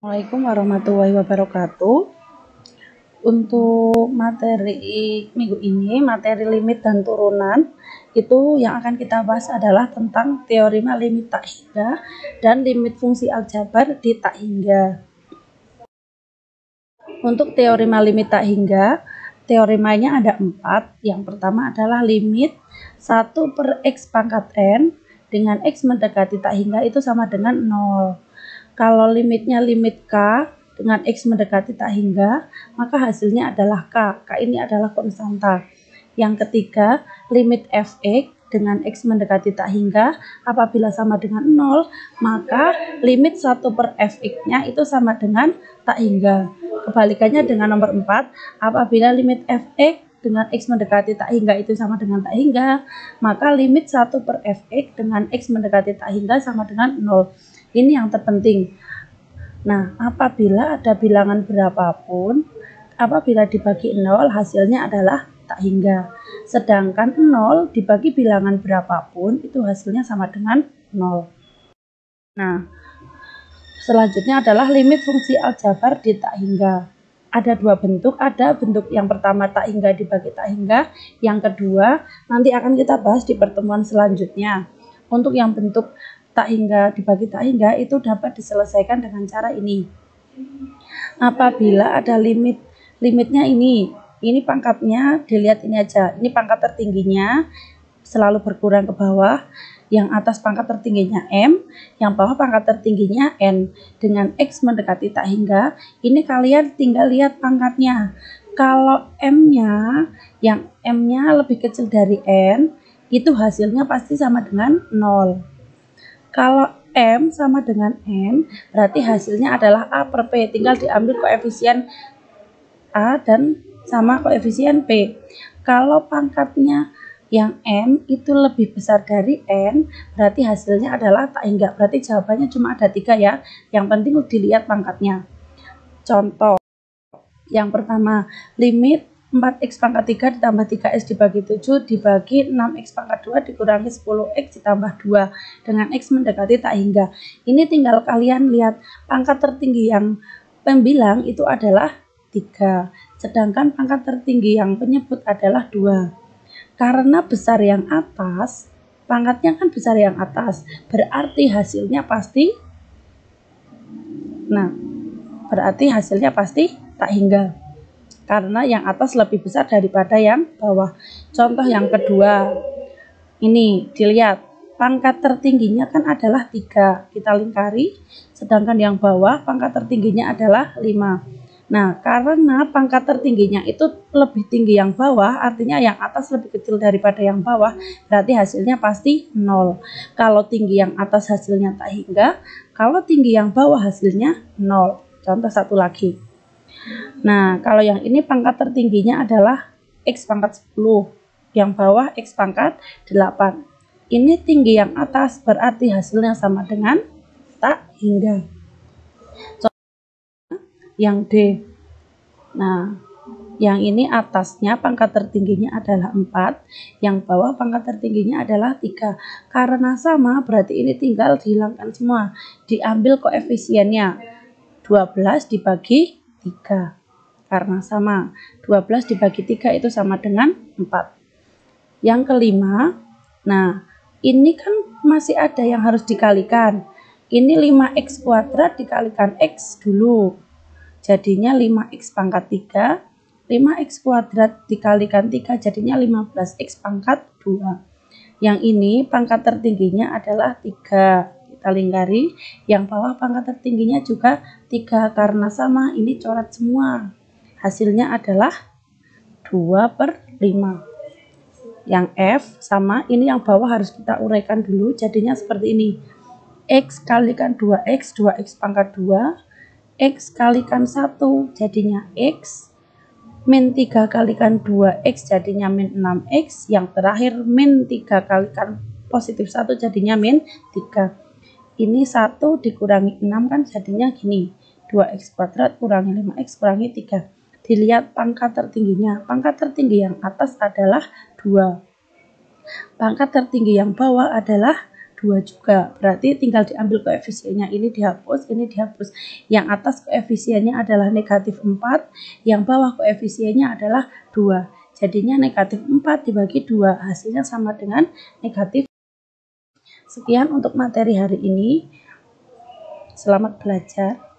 Assalamualaikum warahmatullahi wabarakatuh. Untuk materi minggu ini, materi limit dan turunan, itu yang akan kita bahas adalah tentang teorema limit tak hingga dan limit fungsi aljabar di tak hingga. Untuk teorema limit tak hingga, teoremanya ada 4. Yang pertama adalah limit 1/x pangkat n dengan x mendekati tak hingga itu sama dengan 0. Kalau limitnya limit k dengan x mendekati tak hingga, maka hasilnya adalah k. K ini adalah konstanta. Yang ketiga, limit fx dengan x mendekati tak hingga apabila sama dengan 0, maka limit 1/fx-nya itu sama dengan tak hingga. Kebalikannya dengan nomor 4, apabila limit fx dengan x mendekati tak hingga itu sama dengan tak hingga, maka limit 1/fx dengan x mendekati tak hingga sama dengan 0. Ini yang terpenting. Nah, apabila ada bilangan berapapun, apabila dibagi 0 hasilnya adalah tak hingga. Sedangkan 0 dibagi bilangan berapapun itu hasilnya sama dengan 0. Nah, selanjutnya adalah limit fungsi aljabar di tak hingga. Ada 2 bentuk, ada bentuk yang pertama tak hingga dibagi tak hingga, yang kedua nanti akan kita bahas di pertemuan selanjutnya. Untuk yang bentuk tak hingga dibagi tak hingga itu dapat diselesaikan dengan cara ini. Apabila ada limitnya ini pangkatnya dilihat ini aja, ini pangkat tertingginya selalu berkurang ke bawah, yang atas pangkat tertingginya m, yang bawah pangkat tertingginya n. Dengan x mendekati tak hingga, ini kalian tinggal lihat pangkatnya. Kalau yang m-nya lebih kecil dari n, itu hasilnya pasti sama dengan 0. Kalau m sama dengan n, berarti hasilnya adalah a per p. Tinggal diambil koefisien a dan sama koefisien p. Kalau pangkatnya yang m itu lebih besar dari n, berarti hasilnya adalah tak hingga. Berarti jawabannya cuma ada 3 ya. Yang penting dilihat pangkatnya. Contoh yang pertama, limit 4x pangkat 3 ditambah 3x dibagi 7 dibagi 6x pangkat 2 dikurangi 10x ditambah 2 dengan x mendekati tak hingga. Ini tinggal kalian lihat pangkat tertinggi yang pembilang itu adalah 3, sedangkan pangkat tertinggi yang penyebut adalah 2. Karena besar yang atas, pangkatnya kan besar yang atas, berarti hasilnya pasti tak hingga. Karena yang atas lebih besar daripada yang bawah. Contoh yang kedua, ini dilihat pangkat tertingginya kan adalah 3, kita lingkari, sedangkan yang bawah pangkat tertingginya adalah 5. Nah, karena pangkat tertingginya itu lebih tinggi yang bawah, artinya yang atas lebih kecil daripada yang bawah, berarti hasilnya pasti 0. Kalau tinggi yang atas hasilnya tak hingga, kalau tinggi yang bawah hasilnya 0. Contoh satu lagi. Nah, kalau yang ini pangkat tertingginya adalah x pangkat 10, yang bawah x pangkat 8. Ini tinggi yang atas, berarti hasilnya sama dengan tak hingga. Yang D. Nah, yang ini atasnya pangkat tertingginya adalah 4, yang bawah pangkat tertingginya adalah 3. Karena sama, berarti ini tinggal dihilangkan semua. Diambil koefisiennya. 12 dibagi 3. Karena sama, 12 dibagi 3 itu sama dengan 4. Yang kelima, nah ini kan masih ada yang harus dikalikan. Ini 5x kuadrat dikalikan x dulu. Jadinya 5x pangkat 3. 5x kuadrat dikalikan 3 jadinya 15x pangkat 2. Yang ini pangkat tertingginya /3. Kita lingkari. Yang bawah pangkat tertingginya juga 3. Karena sama, ini coret semua. Hasilnya adalah 2/5. Yang F sama, ini yang bawah harus kita uraikan dulu. Jadinya seperti ini. X kalikan 2x, 2x pangkat 2. X kalikan 1 jadinya X. Min 3 kalikan 2x jadinya min 6x. Yang terakhir min 3 kalikan positif 1 jadinya min 3. Ini 1 dikurangi 6 kan jadinya gini. 2x kuadrat kurangi 5x kurangi 3. Dilihat pangkat tertingginya. Pangkat tertinggi yang atas adalah 2. Pangkat tertinggi yang bawah adalah 2 juga. Berarti tinggal diambil koefisiennya, ini dihapus, ini dihapus. Yang atas koefisiennya adalah negatif 4, yang bawah koefisiennya adalah 2. Jadinya negatif 4 dibagi 2, hasilnya sama dengan negatif. Sekian untuk materi hari ini. Selamat belajar.